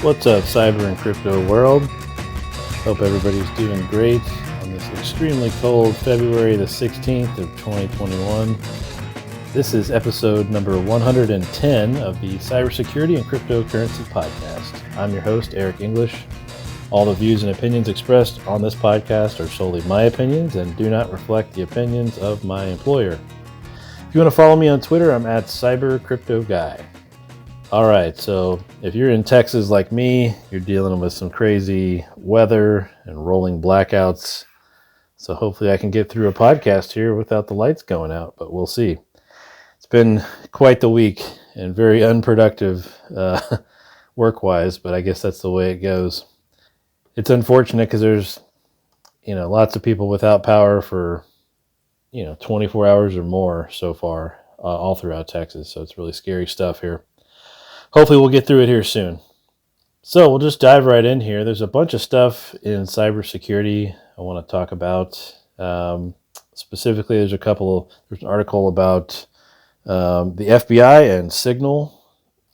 What's up, cyber and crypto world? Hope everybody's doing great on this extremely cold February the 16th of 2021. This is episode number 110 of the Cybersecurity and Cryptocurrency Podcast. I'm your host, Eric English. All the views and opinions expressed on this podcast are solely my opinions and do not reflect the opinions of my employer. If you want to follow me on Twitter, I'm at CyberCryptoGuy. All right, so if you're in Texas like me, you're dealing with some crazy weather and rolling blackouts. So hopefully I can get through a podcast here without the lights going out, but we'll see. It's been quite the week and very unproductive work-wise, but I guess that's the way it goes. It's unfortunate because there's, lots of people without power for, 24 hours or more so far, all throughout Texas. So it's really scary stuff here. Hopefully we'll get through it here soon. So we'll just dive right in here. There's a bunch of stuff in cybersecurity I want to talk about. Specifically, there's an article about the FBI and Signal.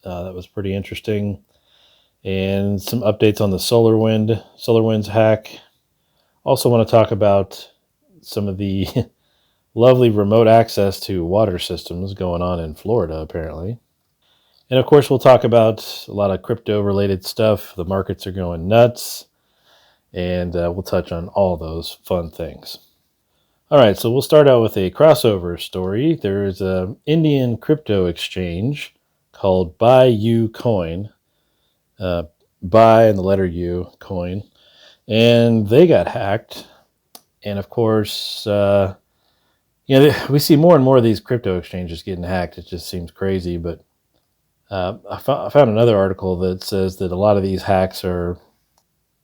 That was pretty interesting. And some updates on the SolarWinds hack. Also want to talk about some of the lovely remote access to water systems going on in Florida, apparently. And of course, we'll talk about a lot of crypto-related stuff. The markets are going nuts, and we'll touch on all those fun things. All right, so we'll start out with a crossover story. There is an Indian crypto exchange called BuyUCoin, Buy and the letter U, coin, and they got hacked. And of course, we see more and more of these crypto exchanges getting hacked. It just seems crazy, but I found another article that says that a lot of these hacks are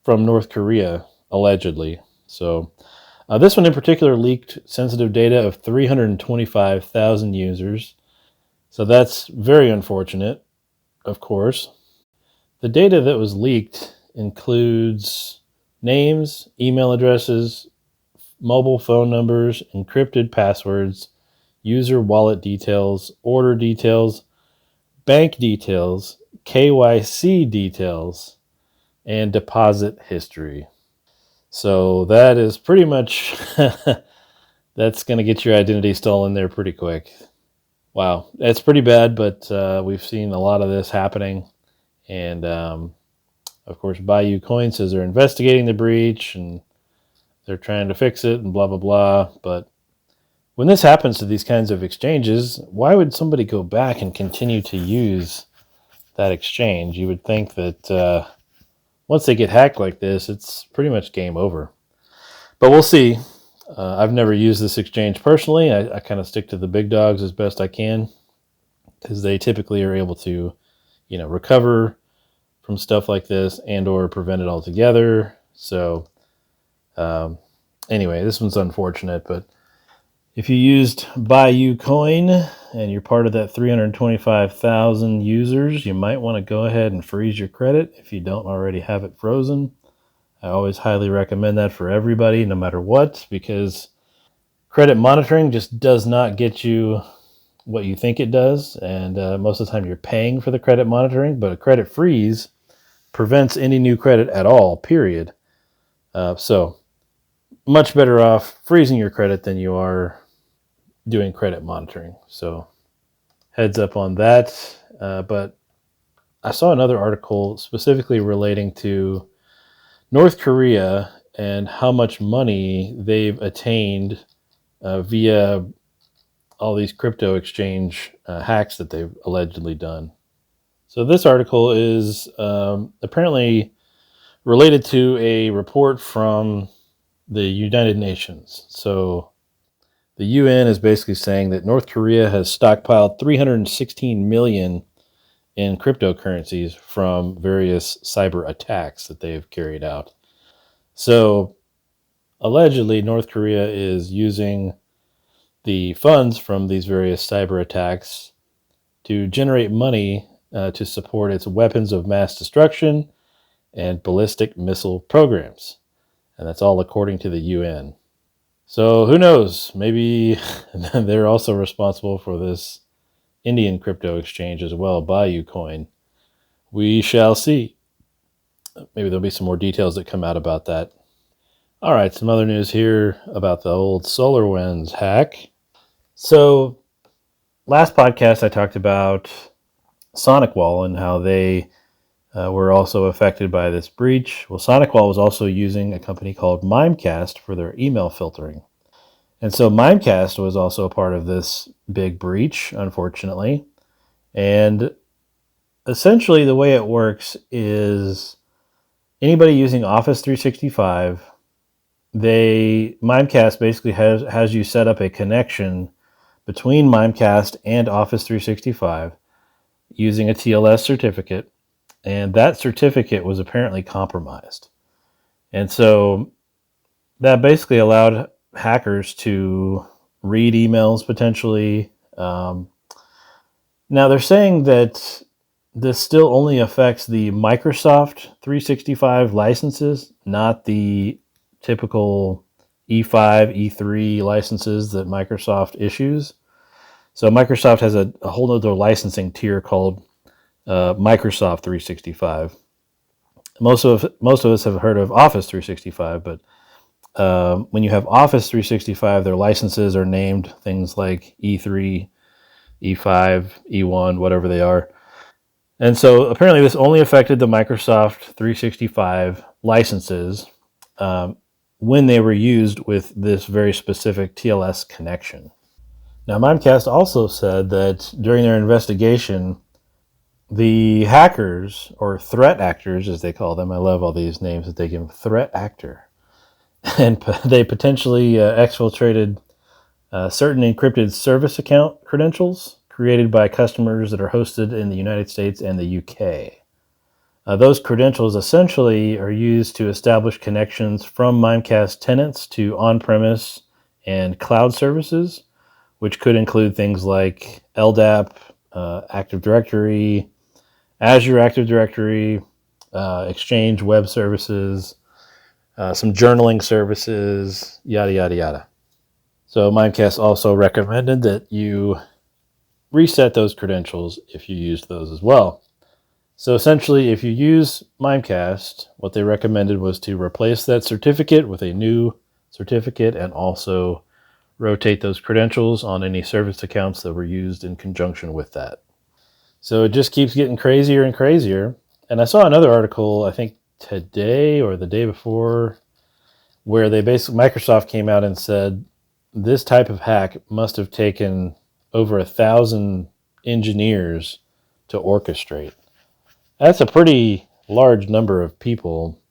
from North Korea, allegedly. So this one in particular leaked sensitive data of 325,000 users. So that's very unfortunate, of course. The data that was leaked includes names, email addresses, mobile phone numbers, encrypted passwords, user wallet details, order details, bank details, KYC details, and deposit history. So that is pretty much, that's going to get your identity stolen there pretty quick. Wow, that's pretty bad, but we've seen a lot of this happening. And of course, BuyUCoin says they're investigating the breach and they're trying to fix it and blah, blah, blah. But when this happens to these kinds of exchanges, why would somebody go back and continue to use that exchange? You would think that once they get hacked like this, it's pretty much game over. But we'll see. I've never used this exchange personally. I kind of stick to the big dogs as best I can because they typically are able to, recover from stuff like this and or prevent it altogether. So anyway, this one's unfortunate, but if you used BuyUCoin and you're part of that 325,000 users, you might want to go ahead and freeze your credit if you don't already have it frozen. I always highly recommend that for everybody, no matter what, because credit monitoring just does not get you what you think it does. And most of the time you're paying for the credit monitoring, but a credit freeze prevents any new credit at all, period. So much better off freezing your credit than you are doing credit monitoring. So heads up on that. But I saw another article specifically relating to North Korea and how much money they've attained via all these crypto exchange hacks that they've allegedly done. So this article is apparently related to a report from the United Nations. So the UN is basically saying that North Korea has stockpiled 316 million in cryptocurrencies from various cyber attacks that they've carried out. So allegedly, North Korea is using the funds from these various cyber attacks to generate money to support its weapons of mass destruction and ballistic missile programs. And that's all according to the UN. So who knows? Maybe they're also responsible for this Indian crypto exchange as well, BuyUCoin. We shall see. maybe there'll be some more details that come out about that. All right, some other news here about the old SolarWinds hack. So last podcast I talked about SonicWall and how they were also affected by this breach. Well, SonicWall was also using a company called Mimecast for their email filtering. And so Mimecast was also a part of this big breach, unfortunately. And essentially the way it works is anybody using Office 365, Mimecast basically has you set up a connection between Mimecast and Office 365 using a TLS certificate, and that certificate was apparently compromised. And so that basically allowed hackers to read emails potentially. Now they're saying that this still only affects the Microsoft 365 licenses, not the typical E5, E3 licenses that Microsoft issues. So Microsoft has a whole other licensing tier called Microsoft 365. Most of us have heard of Office 365, but when you have Office 365, their licenses are named things like E3, E5, E1, whatever they are. And so apparently this only affected the Microsoft 365 licenses when they were used with this very specific TLS connection. Now, Mimecast also said that during their investigation, the hackers, or threat actors as they call them, I love all these names that they give them, threat actor, and they potentially exfiltrated certain encrypted service account credentials created by customers that are hosted in the United States and the UK. Those credentials essentially are used to establish connections from Mimecast tenants to on-premise and cloud services, which could include things like LDAP, Active Directory, Azure Active Directory, Exchange Web Services, some journaling services, yada, yada, yada. So Mimecast also recommended that you reset those credentials if you used those as well. So essentially, if you use Mimecast, what they recommended was to replace that certificate with a new certificate and also rotate those credentials on any service accounts that were used in conjunction with that. So it just keeps getting crazier and crazier. And I saw another article, I think today or the day before, where Microsoft came out and said this type of hack must have taken over 1,000 engineers to orchestrate. That's a pretty large number of people.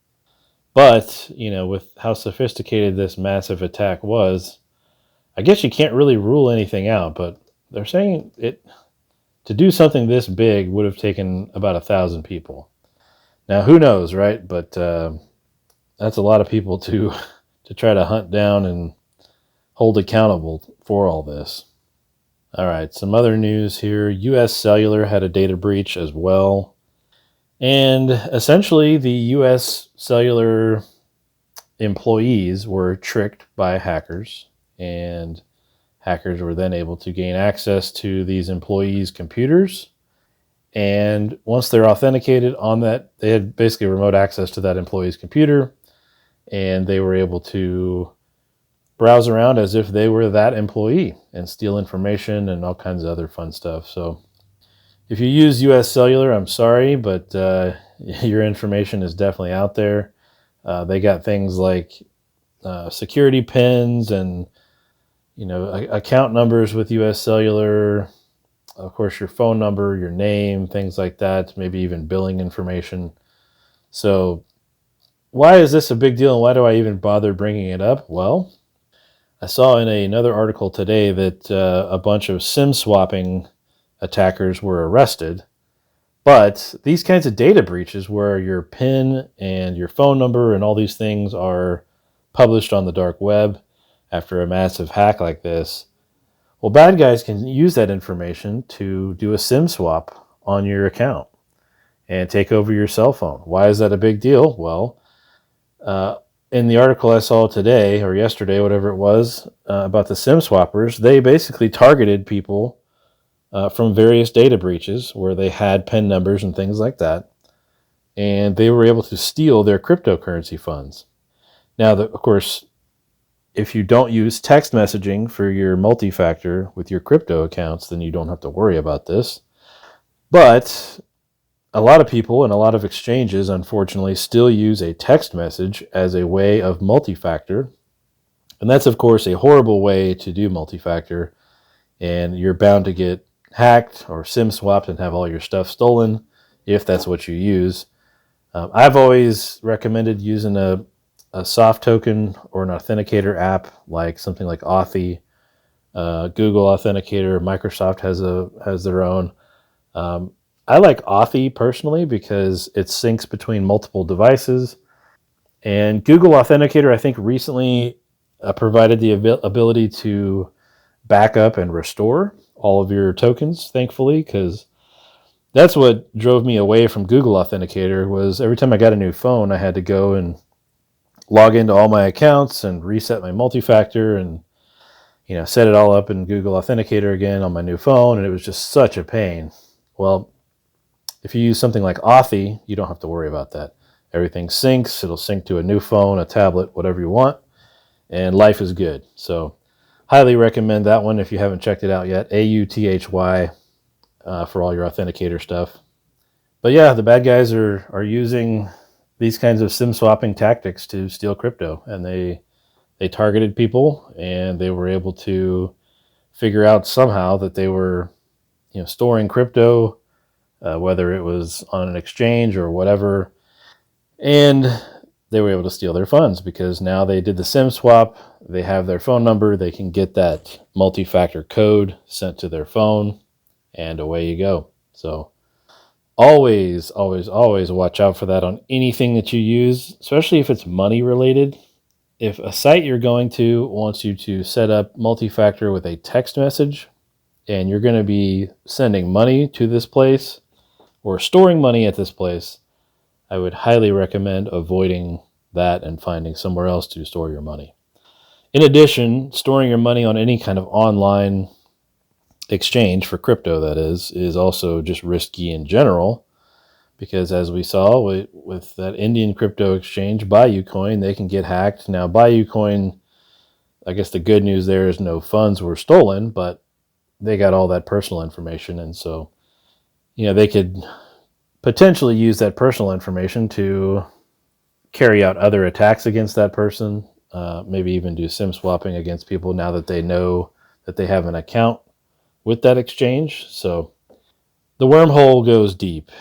But, with how sophisticated this massive attack was, I guess you can't really rule anything out, but they're saying to do something this big would have taken about 1,000 people. Now, who knows, right? But that's a lot of people to try to hunt down and hold accountable for all this. All right, some other news here. U.S. Cellular had a data breach as well. And essentially, the U.S. Cellular employees were tricked by hackers, and hackers were then able to gain access to these employees' computers. And once they're authenticated on that, they had basically remote access to that employee's computer, and they were able to browse around as if they were that employee and steal information and all kinds of other fun stuff. So if you use US Cellular, I'm sorry, but your information is definitely out there. They got things like security pins and account numbers with US Cellular, of course your phone number, your name, things like that, maybe even billing information. So why is this a big deal and why do I even bother bringing it up? Well, I saw in another article today that a bunch of SIM swapping attackers were arrested. But these kinds of data breaches where your PIN and your phone number and all these things are published on the dark web after a massive hack like this, well, bad guys can use that information to do a SIM swap on your account and take over your cell phone. Why is that a big deal? Well, in the article I saw today or yesterday, whatever it was, about the SIM swappers, they basically targeted people from various data breaches where they had PIN numbers and things like that. and they were able to steal their cryptocurrency funds. Now, of course, if you don't use text messaging for your multi-factor with your crypto accounts, then you don't have to worry about this. But a lot of people and a lot of exchanges, unfortunately, still use a text message as a way of multi-factor. And that's, of course, a horrible way to do multi-factor. And you're bound to get hacked or SIM swapped and have all your stuff stolen if that's what you use. I've always recommended using a soft token or an authenticator app, like something like Authy, Google Authenticator. Microsoft has their own. I like Authy personally because it syncs between multiple devices. And Google Authenticator, I think, recently provided the ability to back up and restore all of your tokens, thankfully, because that's what drove me away from Google Authenticator. Was every time I got a new phone, I had to go and log into all my accounts and reset my multi-factor and set it all up in Google Authenticator again on my new phone, and it was just such a pain. Well, if you use something like Authy, you don't have to worry about that. Everything syncs. It'll sync to a new phone, a tablet, whatever you want, and life is good. So highly recommend that one if you haven't checked it out yet. AUTHY for all your authenticator stuff. But yeah, the bad guys are using these kinds of SIM swapping tactics to steal crypto, and they targeted people, and they were able to figure out somehow that they were storing crypto, whether it was on an exchange or whatever, and they were able to steal their funds because now they did the SIM swap. They have their phone number. They can get that multi-factor code sent to their phone, and away you go. So always, always, always watch out for that on anything that you use, especially if it's money related. If a site you're going to wants you to set up multi-factor with a text message, and you're going to be sending money to this place or storing money at this place, I would highly recommend avoiding that and finding somewhere else to store your money. In addition, storing your money on any kind of online exchange for crypto, that is also just risky in general, because as we saw with that Indian crypto exchange, BayuCoin, they can get hacked. Now, BayuCoin, I guess the good news there is no funds were stolen, but they got all that personal information, and so they could potentially use that personal information to carry out other attacks against that person, maybe even do SIM swapping against people now that they know that they have an account with that exchange. So the wormhole goes deep,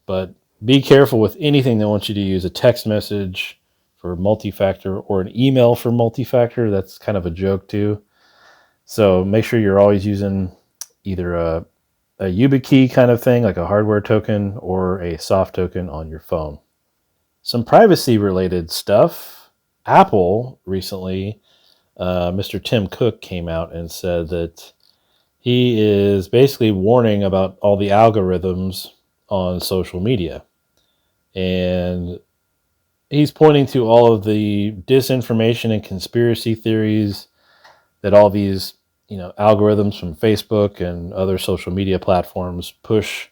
but be careful with anything that wants you to use a text message for multi-factor or an email for multi-factor. That's kind of a joke too. So make sure you're always using either a YubiKey kind of thing, like a hardware token, or a soft token on your phone. Some privacy related stuff. Apple recently, Mr. Tim Cook came out and said that he is basically warning about all the algorithms on social media. And he's pointing to all of the disinformation and conspiracy theories that all these, algorithms from Facebook and other social media platforms push,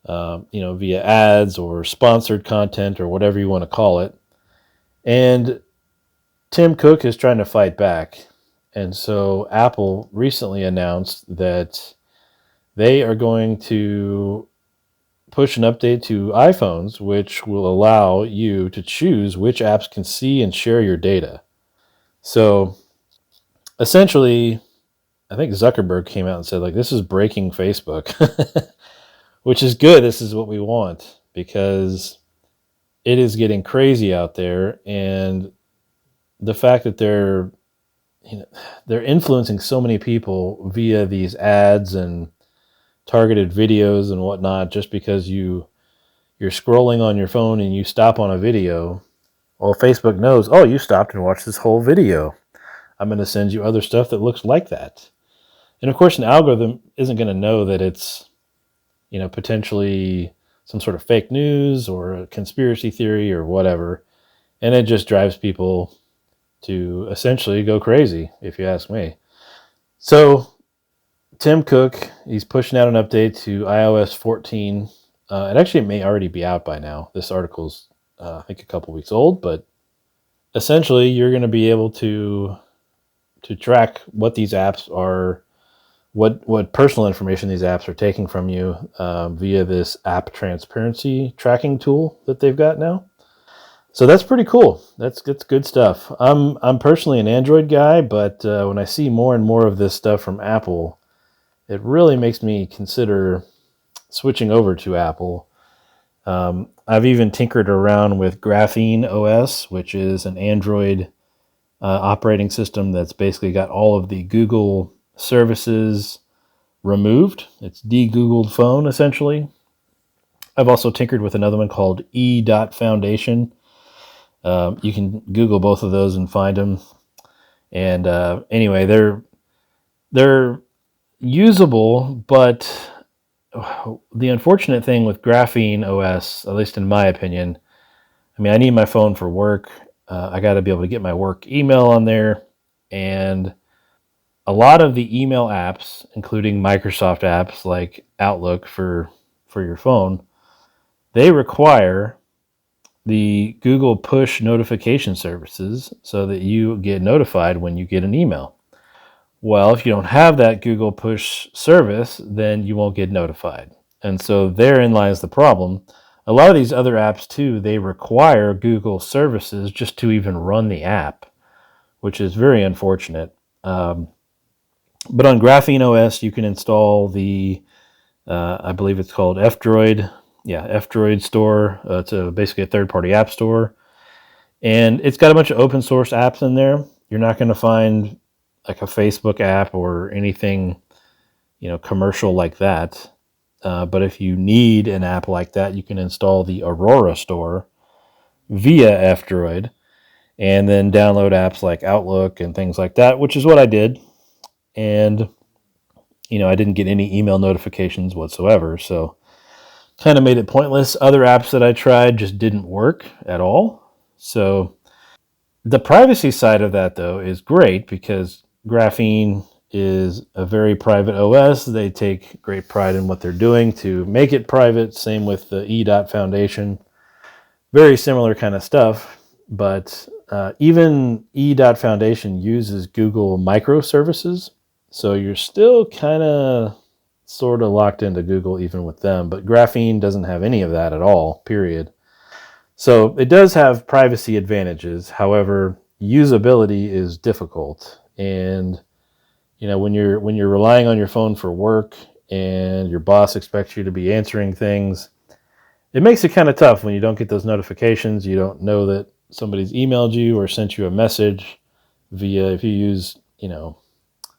via ads or sponsored content or whatever you want to call it. And Tim Cook is trying to fight back. And so Apple recently announced that they are going to push an update to iPhones, which will allow you to choose which apps can see and share your data. So essentially, I think Zuckerberg came out and said, this is breaking Facebook, which is good. This is what we want, because it is getting crazy out there. And the fact that they're influencing so many people via these ads and targeted videos and whatnot, just because you're scrolling on your phone and you stop on a video. Well, Facebook knows, oh, you stopped and watched this whole video. I'm going to send you other stuff that looks like that. And of course, an algorithm isn't going to know that it's, potentially some sort of fake news or a conspiracy theory or whatever. And it just drives people to essentially go crazy, if you ask me. So Tim Cook, he's pushing out an update to iOS 14 It actually may already be out by now. This article's, I think, a couple weeks old, but essentially, you're going to be able to track what these apps are, what personal information these apps are taking from you via this app transparency tracking tool that they've got now. So that's pretty cool. That's good stuff. I'm personally an Android guy, but when I see more and more of this stuff from Apple, it really makes me consider switching over to Apple. I've even tinkered around with Graphene OS, which is an Android operating system that's basically got all of the Google services removed. It's de-Googled phone, essentially. I've also tinkered with another one called E.Foundation. You can Google both of those and find them. And anyway, they're usable, but the unfortunate thing with Graphene OS, at least in my opinion, I mean, I need my phone for work. I got to be able to get my work email on there. And a lot of the email apps, including Microsoft apps like Outlook for your phone, they require the Google push notification services so that you get notified when you get an email. Well, if you don't have that Google push service, then you won't get notified. And so therein lies the problem. A lot of these other apps too, they require Google services just to even run the app, which is very unfortunate. But on Graphene OS, you can install the, I believe it's called F-Droid. Yeah, F-Droid store. It's basically a third-party app store. And it's got a bunch of open source apps in there. You're not going to find like a Facebook app or anything, commercial like that. But if you need an app like that, you can install the Aurora store via F-Droid and then download apps like Outlook and things like that, which is what I did. And, I didn't get any email notifications whatsoever. So kind of made it pointless. Other apps that I tried just didn't work at all. So the privacy side of that, though, is great because Graphene is a very private OS. They take great pride in what they're doing to make it private. Same with the E.Foundation. Very similar kind of stuff. But even E.Foundation uses Google microservices. So you're still kind of sort of locked into Google even with them. But Graphene doesn't have any of that at all, period. So it does have privacy advantages. However, usability is difficult. And when you're relying on your phone for work and your boss expects you to be answering things, it makes it kind of tough when you don't get those notifications. You don't know that somebody's emailed you or sent you a message via, if you use,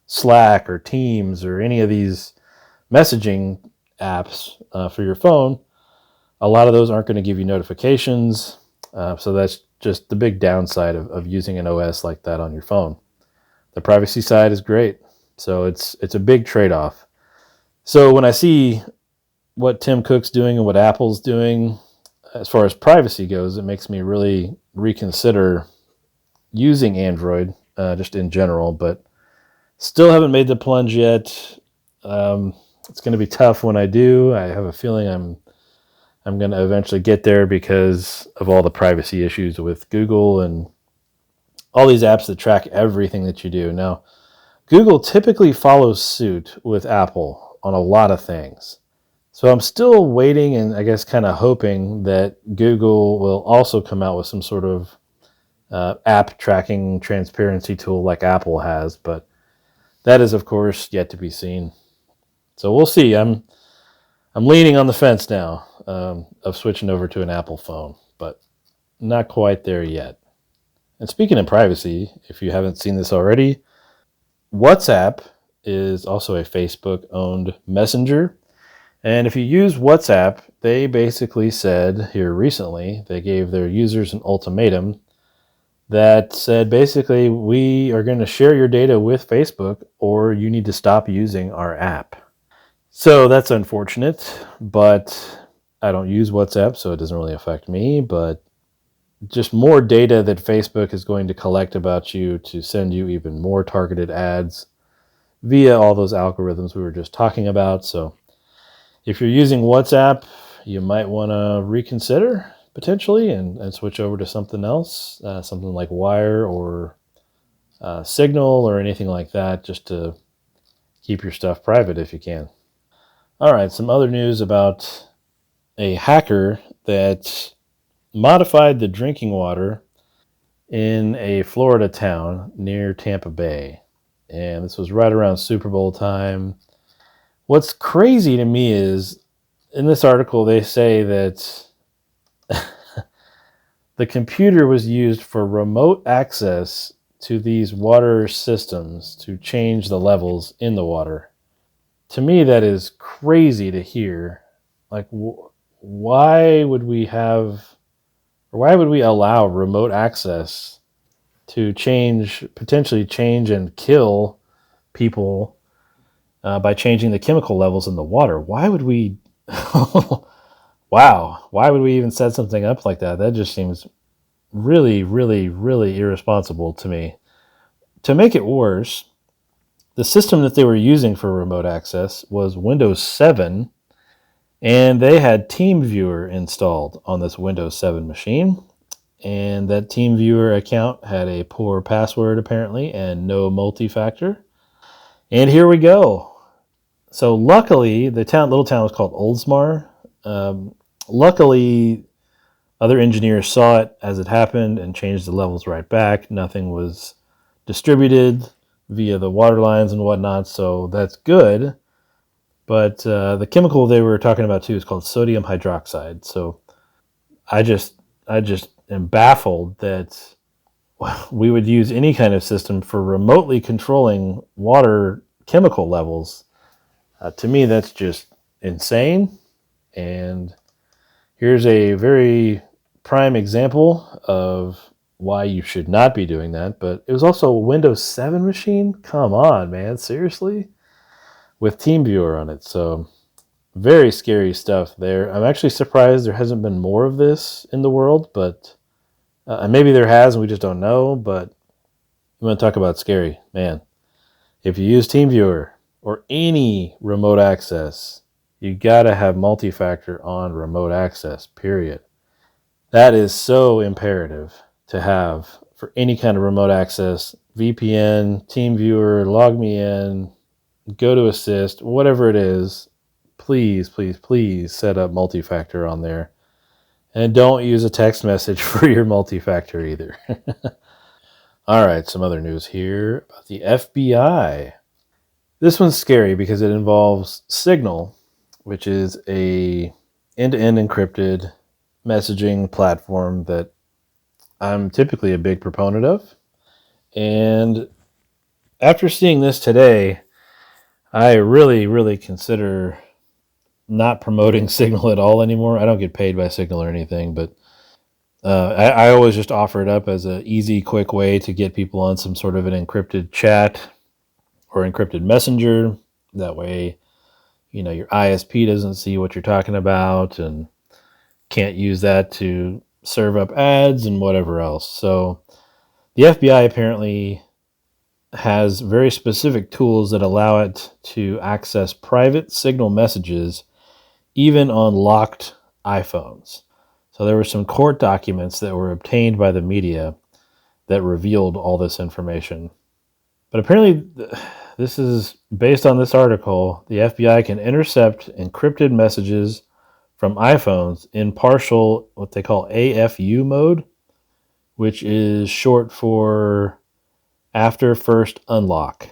Slack or Teams or any of these messaging apps for your phone. A lot of those aren't going to give you notifications. So that's just the big downside of using an OS like that on your phone. The privacy side is great. So it's a big trade-off. So when I see what Tim Cook's doing and what Apple's doing as far as privacy goes, it makes me really reconsider using Android just in general, but still haven't made the plunge yet. It's going to be tough when I do. I have a feeling I'm going to eventually get there because of all the privacy issues with Google and all these apps that track everything that you do. Now, Google typically follows suit with Apple on a lot of things. So I'm still waiting and I guess kind of hoping that Google will also come out with some sort of app tracking transparency tool like Apple has, but that is, of course, yet to be seen. So we'll see. I'm leaning on the fence now of switching over to an Apple phone, but not quite there yet. And speaking of privacy, if you haven't seen this already, WhatsApp is also a Facebook-owned messenger. And if you use WhatsApp, they basically said here recently, they gave their users an ultimatum that said basically, we are going to share your data with Facebook or you need to stop using our app. So that's unfortunate, but I don't use WhatsApp, so it doesn't really affect me. But just more data that Facebook is going to collect about you to send you even more targeted ads via all those algorithms we were just talking about. So if you're using WhatsApp, you might want to reconsider potentially and switch over to something else, something like Wire or Signal or anything like that, just to keep your stuff private if you can. All right, some other news about a hacker that modified the drinking water in a Florida town near Tampa Bay. And this was right around Super Bowl time. What's crazy to me is in this article, they say that the computer was used for remote access to these water systems to change the levels in the water. To me, that is crazy to hear. Like, why would we allow remote access to potentially change and kill people by changing the chemical levels in the water? Why would we? Wow. Why would we even set something up like that? That just seems really, really, really irresponsible to me. To make it worse, the system that they were using for remote access was Windows 7, and they had TeamViewer installed on this Windows 7 machine. And that TeamViewer account had a poor password, apparently, and no multi-factor. And here we go. So luckily, the little town was called Oldsmar. Luckily, other engineers saw it as it happened and changed the levels right back. Nothing was distributed via the water lines and whatnot, so that's good. But the chemical they were talking about too is called sodium hydroxide. So I just am baffled that we would use any kind of system for remotely controlling water chemical levels. To me, that's just insane. And here's a very prime example of why you should not be doing that. But it was also a Windows 7 machine. Come on, man. Seriously? With TeamViewer on it. So very scary stuff there. I'm actually surprised there hasn't been more of this in the world, but maybe there has and we just don't know. But you want to talk about scary, man. If you use TeamViewer or any remote access, you got to have multi-factor on remote access, period. That is so imperative to have for any kind of remote access. VPN, TeamViewer, LogMeIn, GoToAssist, whatever it is, please, please, please set up multi-factor on there. And don't use a text message for your multi-factor either. All right, some other news here about the FBI. This one's scary because it involves Signal, which is a end-to-end encrypted messaging platform that I'm typically a big proponent of. And after seeing this today, I really, really consider not promoting Signal at all anymore. I don't get paid by Signal or anything, but I always just offer it up as an easy, quick way to get people on some sort of an encrypted chat or encrypted messenger. That way, your ISP doesn't see what you're talking about and can't use that to serve up ads and whatever else. So the FBI apparently has very specific tools that allow it to access private Signal messages even on locked iPhones. So there were some court documents that were obtained by the media that revealed all this information. But apparently, this is based on this article, the FBI can intercept encrypted messages from iPhones in partial, what they call AFU mode, which is short for after first unlock.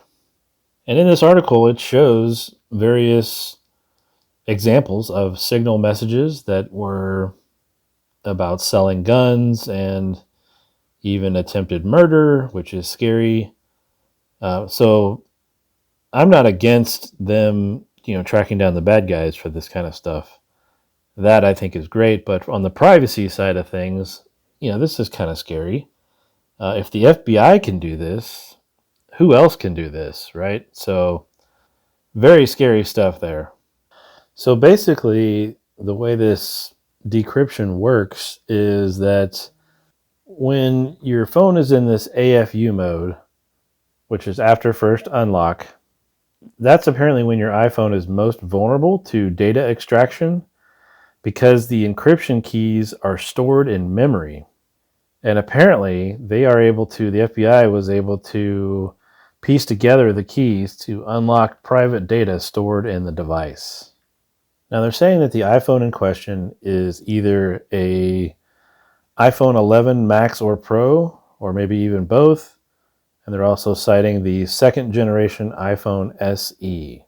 And in this article, it shows various examples of Signal messages that were about selling guns and even attempted murder, which is scary. So I'm not against them, tracking down the bad guys for this kind of stuff. That I think is great. But on the privacy side of things, this is kind of scary. If the FBI can do this, who else can do this, right? So very scary stuff there. So basically, the way this decryption works is that when your phone is in this AFU mode, which is after first unlock, that's apparently when your iPhone is most vulnerable to data extraction, because the encryption keys are stored in memory. And apparently the FBI was able to piece together the keys to unlock private data stored in the device. Now they're saying that the iPhone in question is either a iPhone 11 Max or Pro, or maybe even both. And they're also citing the second generation iPhone SE.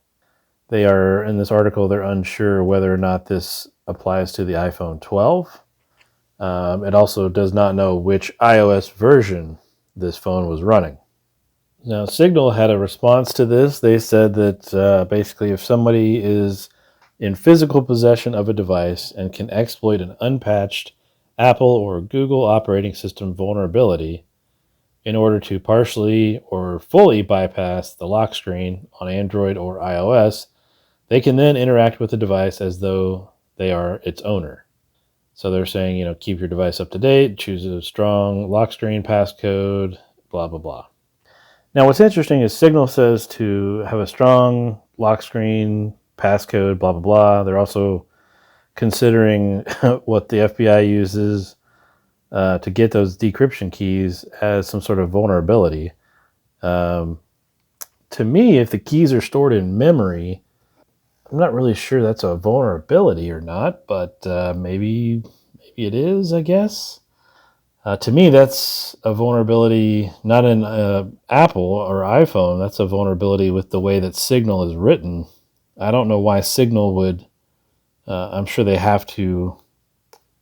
They are, in this article, they're unsure whether or not this applies to the iPhone 12. It also does not know which iOS version this phone was running. Now, Signal had a response to this. They said that basically if somebody is in physical possession of a device and can exploit an unpatched Apple or Google operating system vulnerability in order to partially or fully bypass the lock screen on Android or iOS, they can then interact with the device as though they are its owner. So they're saying, keep your device up to date, choose a strong lock screen passcode, blah, blah, blah. Now, what's interesting is Signal says to have a strong lock screen passcode, blah, blah, blah. They're also considering what the FBI uses to get those decryption keys as some sort of vulnerability. To me, if the keys are stored in memory, I'm not really sure that's a vulnerability or not, but maybe it is, I guess. To me, that's a vulnerability not in Apple or iPhone. That's a vulnerability with the way that Signal is written. I don't know why Signal would. I'm sure they have to,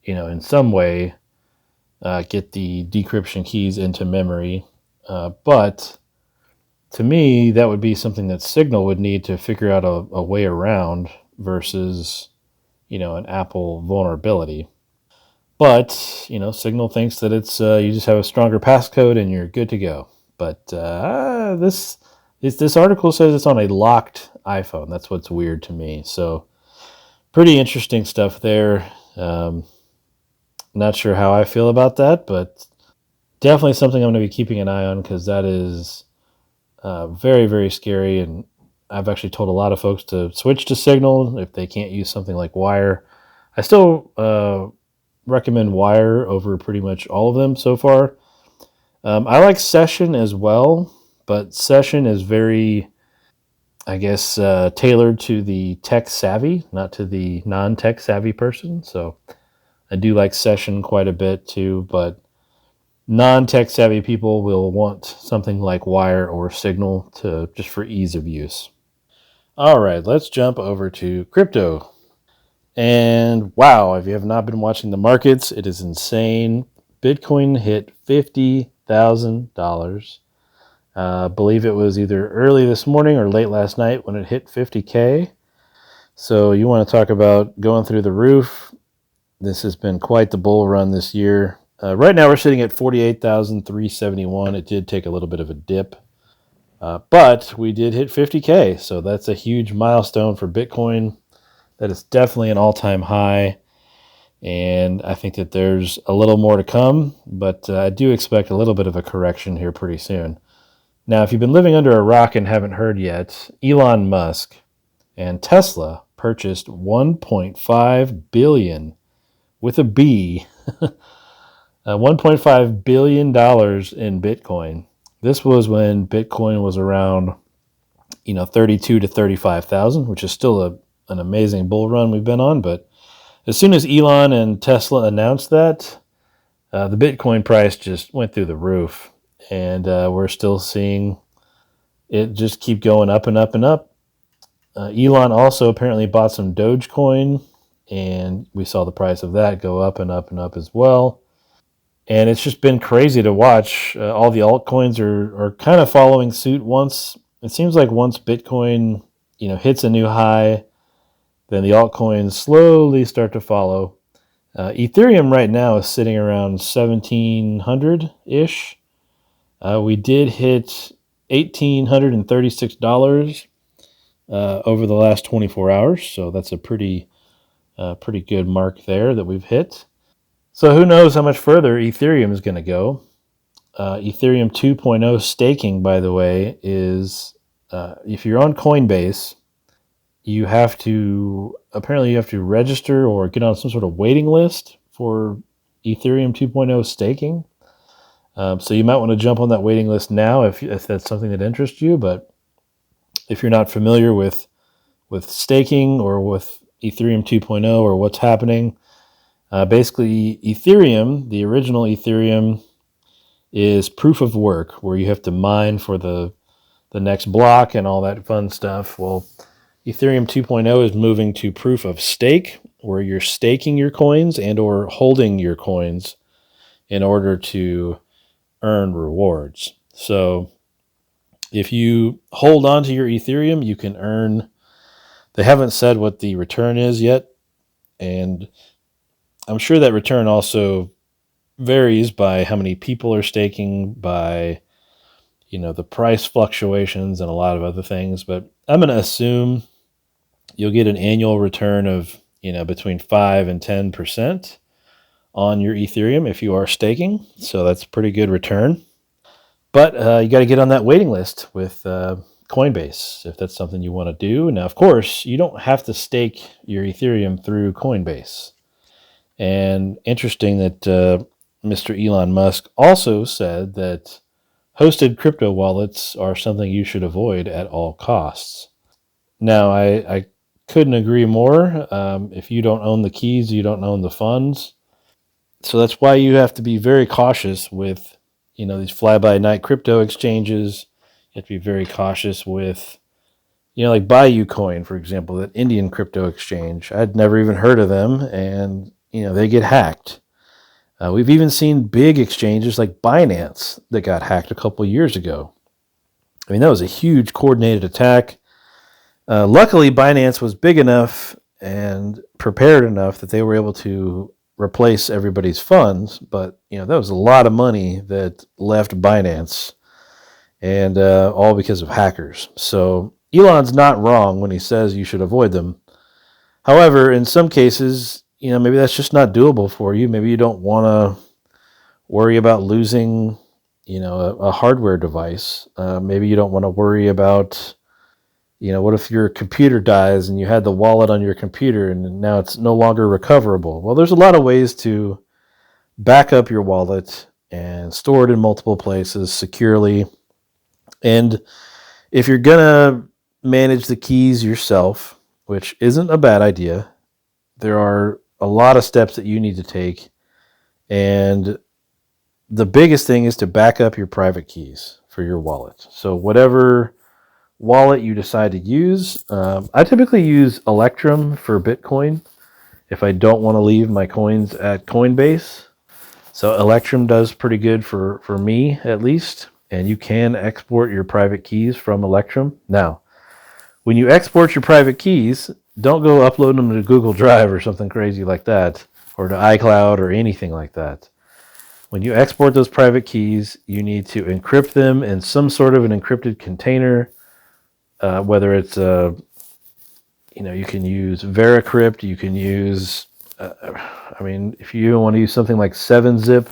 in some way, get the decryption keys into memory. But to me, that would be something that Signal would need to figure out a way around versus, an Apple vulnerability. But, Signal thinks that it's you just have a stronger passcode and you're good to go. But this article says it's on a locked iPhone. That's what's weird to me. So pretty interesting stuff there. Not sure how I feel about that, but definitely something I'm going to be keeping an eye on because that is very, very scary. And I've actually told a lot of folks to switch to Signal if they can't use something like Wire. I still recommend Wire over pretty much all of them so far. I like Session as well, but Session is very, I guess, tailored to the tech savvy, not to the non-tech savvy person. So I do like Session quite a bit too, but non-tech savvy people will want something like Wire or Signal just for ease of use. All right, let's jump over to crypto. And wow, if you have not been watching the markets, it is insane. Bitcoin hit $50,000. I believe it was either early this morning or late last night when it hit 50K. So you want to talk about going through the roof. This has been quite the bull run this year. Right now we're sitting at 48,371. It did take a little bit of a dip. But we did hit 50K, so that's a huge milestone for Bitcoin. That is definitely an all-time high, and I think that there's a little more to come, but I do expect a little bit of a correction here pretty soon. Now, if you've been living under a rock and haven't heard yet, Elon Musk and Tesla purchased $1.5 billion with a B, $1.5 billion in Bitcoin. This was when Bitcoin was around, 32 to 35,000, which is still an amazing bull run we've been on. But as soon as Elon and Tesla announced that, the Bitcoin price just went through the roof. And we're still seeing it just keep going up and up and up. Elon also apparently bought some Dogecoin, and we saw the price of that go up and up and up as well. And it's just been crazy to watch. All the altcoins are kind of following suit. It seems like once Bitcoin, hits a new high, then the altcoins slowly start to follow. Ethereum right now is sitting around 1,700-ish. We did hit $1,836 over the last 24 hours, so that's a pretty good mark there that we've hit. So who knows how much further Ethereum is going to go. Ethereum 2.0 staking, by the way, is if you're on Coinbase, you have to apparently you have to register or get on some sort of waiting list for Ethereum 2.0 staking. So you might want to jump on that waiting list now if that's something that interests you. But if you're not familiar with staking or with Ethereum 2.0 or what's happening, basically Ethereum, the original Ethereum, is proof of work, where you have to mine for the next block and all that fun stuff. Well, Ethereum 2.0 is moving to proof of stake, where you're staking your coins and or holding your coins in order to earn rewards. So if you hold on to your Ethereum, you can earn, they haven't said what the return is yet, and I'm sure that return also varies by how many people are staking, by the price fluctuations and a lot of other things. But I'm going to assume you'll get an annual return of between 5 and 10% on your Ethereum if you are staking. So that's a pretty good return. But you got to get on that waiting list with Coinbase if that's something you want to do. Now, of course, you don't have to stake your Ethereum through Coinbase. And interesting that Mr. Elon Musk also said that hosted crypto wallets are something you should avoid at all costs. Now, I couldn't agree more. If you don't own the keys, you don't own the funds. So that's why you have to be very cautious with, these fly-by-night crypto exchanges. You have to be very cautious with, like Bayou Coin, for example, that Indian crypto exchange. I'd never even heard of them, and, they get hacked. We've even seen big exchanges like Binance that got hacked a couple years ago. I mean, that was a huge coordinated attack. Luckily, Binance was big enough and prepared enough that they were able to replace everybody's funds. But, that was a lot of money that left Binance, and all because of hackers. So Elon's not wrong when he says you should avoid them. However, in some cases, maybe that's just not doable for you. Maybe you don't want to worry about losing, a hardware device. Maybe you don't want to worry about, what if your computer dies and you had the wallet on your computer and now it's no longer recoverable? Well, there's a lot of ways to back up your wallet and store it in multiple places securely. And if you're going to manage the keys yourself, which isn't a bad idea, there are a lot of steps that you need to take. And the biggest thing is to back up your private keys for your wallet. So whatever wallet you decide to use, I typically use Electrum for Bitcoin if I don't want to leave my coins at Coinbase. So Electrum does pretty good for me, at least. And you can export your private keys from Electrum. Now, when you export your private keys, don't go upload them to Google Drive or something crazy like that, or to iCloud or anything like that. When you export those private keys, you need to encrypt them in some sort of an encrypted container, whether it's, you can use Veracrypt, you can use, if you want to use something like 7-Zip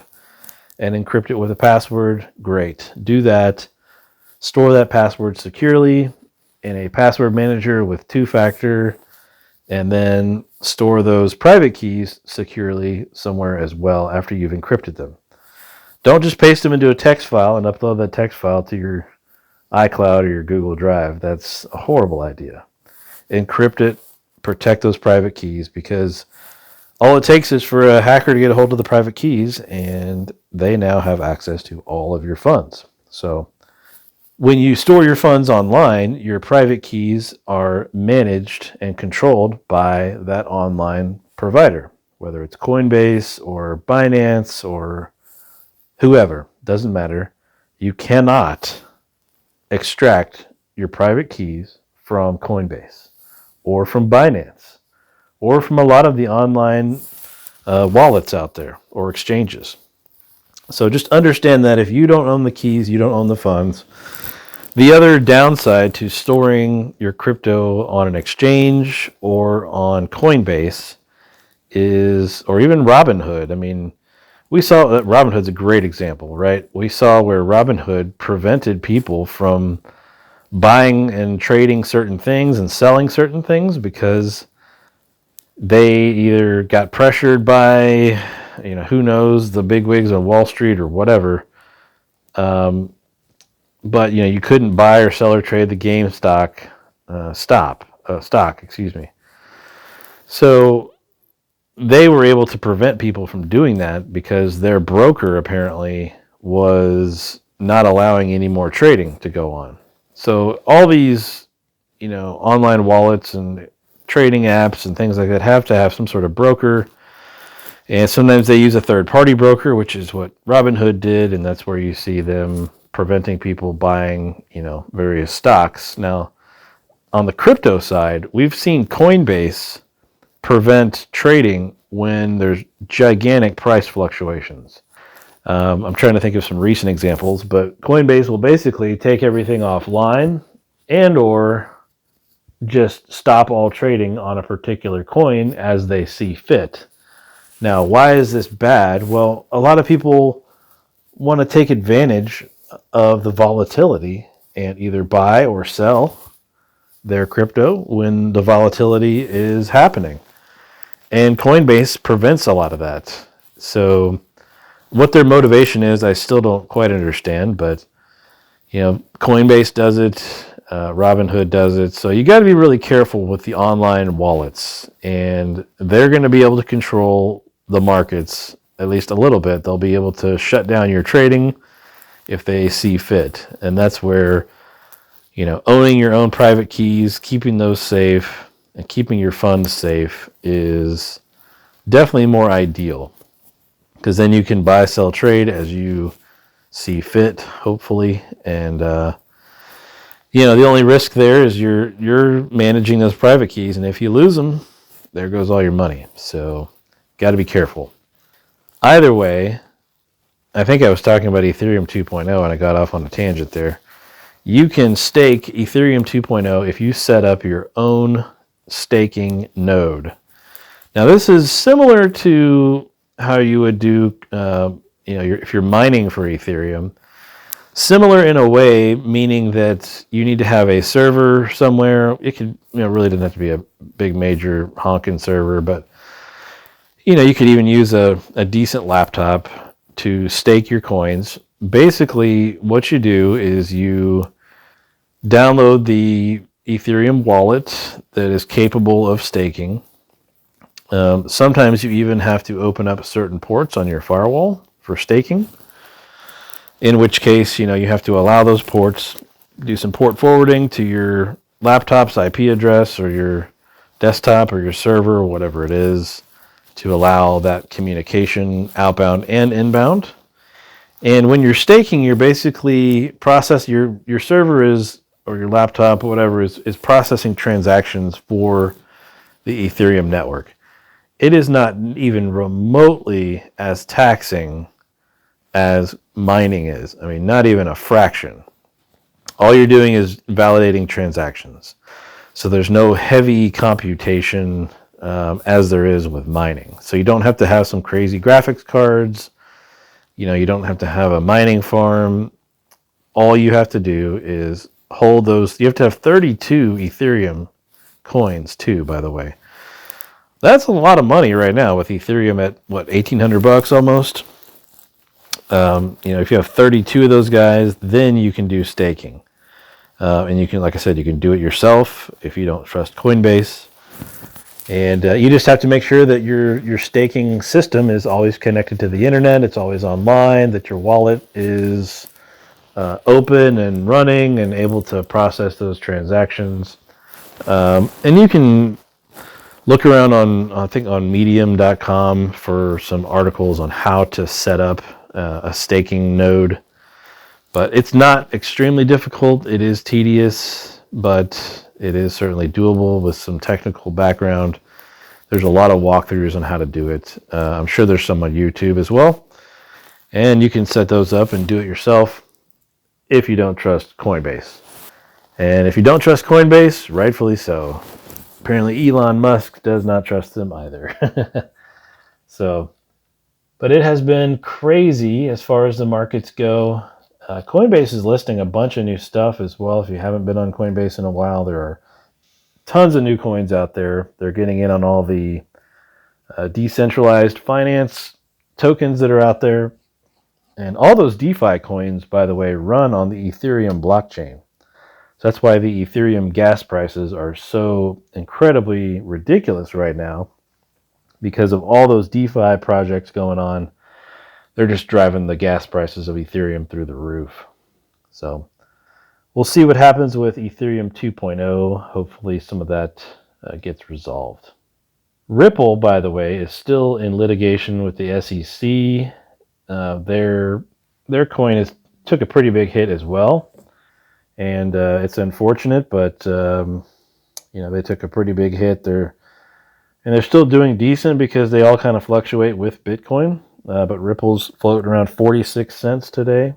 and encrypt it with a password, great. Do that. Store that password securely in a password manager with 2-factor, and then store those private keys securely somewhere as well after you've encrypted them. Don't just paste them into a text file and upload that text file to your iCloud or your Google Drive. That's a horrible idea. Encrypt it, protect those private keys, because all it takes is for a hacker to get a hold of the private keys, and they now have access to all of your funds. So when you store your funds online, your private keys are managed and controlled by that online provider, whether it's Coinbase or Binance or whoever, doesn't matter. You cannot extract your private keys from Coinbase or from Binance or from a lot of the online wallets out there or exchanges. So just understand that if you don't own the keys, you don't own the funds. The other downside to storing your crypto on an exchange or on Coinbase is, or even Robinhood. I mean, we saw that Robinhood's a great example, right? We saw where Robinhood prevented people from buying and trading certain things and selling certain things because They either got pressured by, who knows, the bigwigs on Wall Street or whatever. But you couldn't buy or sell or trade the GameStop stock. Excuse me. So they were able to prevent people from doing that because their broker apparently was not allowing any more trading to go on. So all these, online wallets and trading apps and things like that have to have some sort of broker. And sometimes they use a third-party broker, which is what Robinhood did, and that's where you see them preventing people buying, various stocks. Now, on the crypto side, we've seen Coinbase prevent trading when there's gigantic price fluctuations. I'm trying to think of some recent examples, but Coinbase will basically take everything offline and or just stop all trading on a particular coin as they see fit. Now, why is this bad? Well, a lot of people want to take advantage of the volatility and either buy or sell their crypto when the volatility is happening. And Coinbase prevents a lot of that. So what their motivation is, I still don't quite understand, but Coinbase does it, Robinhood does it. So you got to be really careful with the online wallets, and they're going to be able to control the markets at least a little bit. They'll be able to shut down your trading if they see fit. And that's where, owning your own private keys, keeping those safe, and keeping your funds safe is definitely more ideal. Because then you can buy, sell, trade as you see fit, hopefully. And, the only risk there is you're managing those private keys. And if you lose them, there goes all your money. So got to be careful. Either way, I think I was talking about Ethereum 2.0 and I got off on a tangent there. You can stake Ethereum 2.0 if you set up your own staking node. Now, this is similar to how you would do, if you're mining for Ethereum. Similar in a way, meaning that you need to have a server somewhere. It could, really doesn't have to be a big, major honking server, but you could even use a decent laptop to stake your coins. Basically, what you do is you download the Ethereum wallet that is capable of staking. Sometimes you even have to open up certain ports on your firewall for staking, in which case, you have to allow those ports, do some port forwarding to your laptop's IP address or your desktop or your server or whatever it is to allow that communication outbound and inbound. And when you're staking, you're basically processing, your server is, or your laptop or whatever is processing transactions for the Ethereum network. It is not even remotely as taxing as mining is. I mean, not even a fraction. All you're doing is validating transactions. So there's no heavy computation as there is with mining. So you don't have to have some crazy graphics cards. You don't have to have a mining farm. All you have to do is hold those. You have to have 32 Ethereum coins too, by the way. That's a lot of money right now with Ethereum at what, $1,800 almost. If you have 32 of those guys, then you can do staking. And you can, like I said, you can do it yourself if you don't trust Coinbase. And you just have to make sure that your staking system is always connected to the internet. It's always online, that your wallet is open and running and able to process those transactions. And you can look around on medium.com for some articles on how to set up a staking node. But it's not extremely difficult. It is tedious, but it is certainly doable with some technical background. There's a lot of walkthroughs on how to do it. I'm sure there's some on YouTube as well. And you can set those up and do it yourself if you don't trust Coinbase. And if you don't trust Coinbase, rightfully so. Apparently Elon Musk does not trust them either. But it has been crazy as far as the markets go. Coinbase is listing a bunch of new stuff as well. If you haven't been on Coinbase in a while, there are tons of new coins out there. They're getting in on all the decentralized finance tokens that are out there. And all those DeFi coins, by the way, run on the Ethereum blockchain. So that's why the Ethereum gas prices are so incredibly ridiculous right now, because of all those DeFi projects going on. They're just driving the gas prices of Ethereum through the roof. So we'll see what happens with Ethereum 2.0. Hopefully some of that gets resolved. Ripple, by the way, is still in litigation with the SEC. Their coin took a pretty big hit as well. And it's unfortunate, but they took a pretty big hit. They're still doing decent because they all kind of fluctuate with Bitcoin. But Ripple's floating around 46 cents today.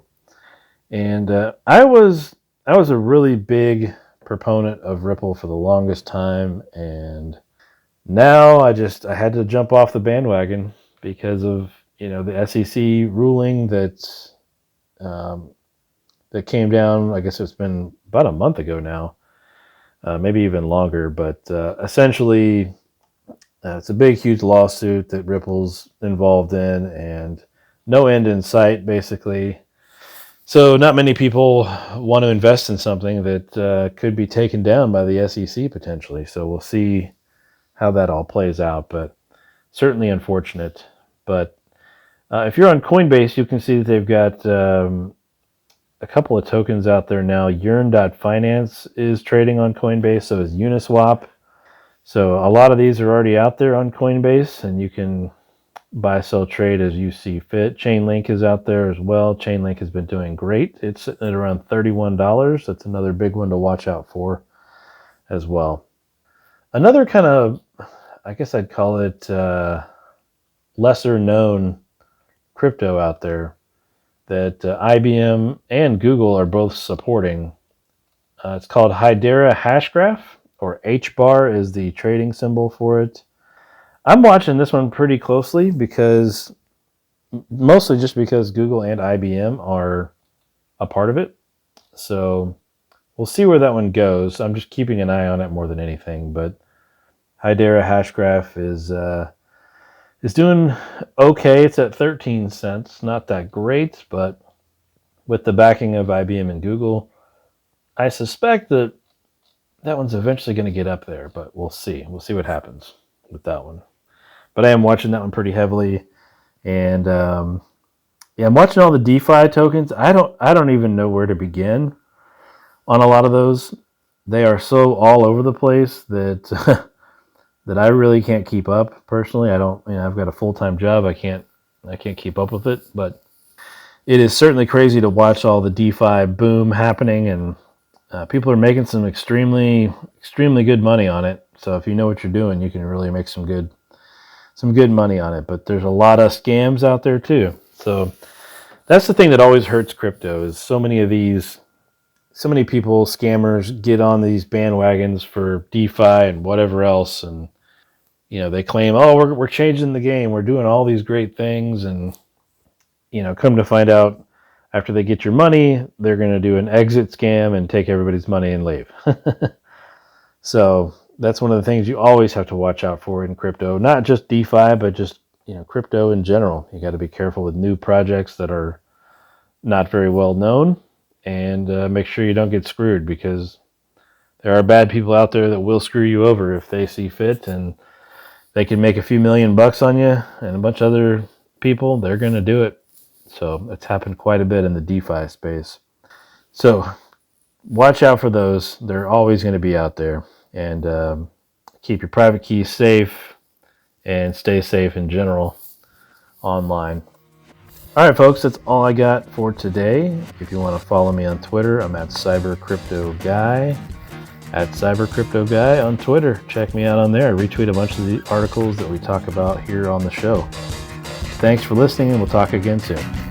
And I was a really big proponent of Ripple for the longest time, and now I had to jump off the bandwagon because of the SEC ruling that came down. I guess it's been about a month ago now, maybe even longer. But essentially, it's a big, huge lawsuit that Ripple's involved in, and no end in sight, basically. So not many people want to invest in something that could be taken down by the SEC potentially. So we'll see how that all plays out, but certainly unfortunate. But if you're on Coinbase, you can see that they've got a couple of tokens out there now. Yearn.finance is trading on Coinbase, so is Uniswap. So a lot of these are already out there on Coinbase, and you can buy, sell, trade as you see fit. Chainlink is out there as well. Chainlink has been doing great. It's sitting at around $31. That's another big one to watch out for as well. Another kind of, I guess I'd call it lesser known crypto out there that IBM and Google are both supporting. It's called Hedera Hashgraph, or HBAR is the trading symbol for it. I'm watching this one pretty closely mostly just because Google and IBM are a part of it. So we'll see where that one goes. I'm just keeping an eye on it more than anything. But Hedera Hashgraph is doing okay. It's at 13 cents. Not that great, but with the backing of IBM and Google, I suspect that one's eventually going to get up there, but we'll see. We'll see what happens with that one. But I am watching that one pretty heavily, and I'm watching all the DeFi tokens. I don't even know where to begin on a lot of those. They are so all over the place that that I really can't keep up personally. I've got a full-time job. I can't keep up with it, but it is certainly crazy to watch all the DeFi boom happening, and people are making some extremely good money on it. So if you know what you're doing, you can really make some good money on it. But there's a lot of scams out there too. So that's the thing that always hurts crypto, is so many people, scammers, get on these bandwagons for DeFi and whatever else, and they claim, oh, we're changing the game, we're doing all these great things, and come to find out, after they get your money, they're going to do an exit scam and take everybody's money and leave. So that's one of the things you always have to watch out for in crypto. Not just DeFi, but just crypto in general. You got to be careful with new projects that are not very well known, and make sure you don't get screwed, because there are bad people out there that will screw you over if they see fit, and they can make a few $1,000,000 on you, and a bunch of other people, they're going to do it. So it's happened quite a bit in the DeFi space. So watch out for those. They're always going to be out there. And keep your private keys safe, and stay safe in general online. All right, folks, that's all I got for today. If you want to follow me on Twitter, I'm at CyberCryptoGuy. At CyberCryptoGuy on Twitter. Check me out on there. I retweet a bunch of the articles that we talk about here on the show. Thanks for listening, and we'll talk again soon.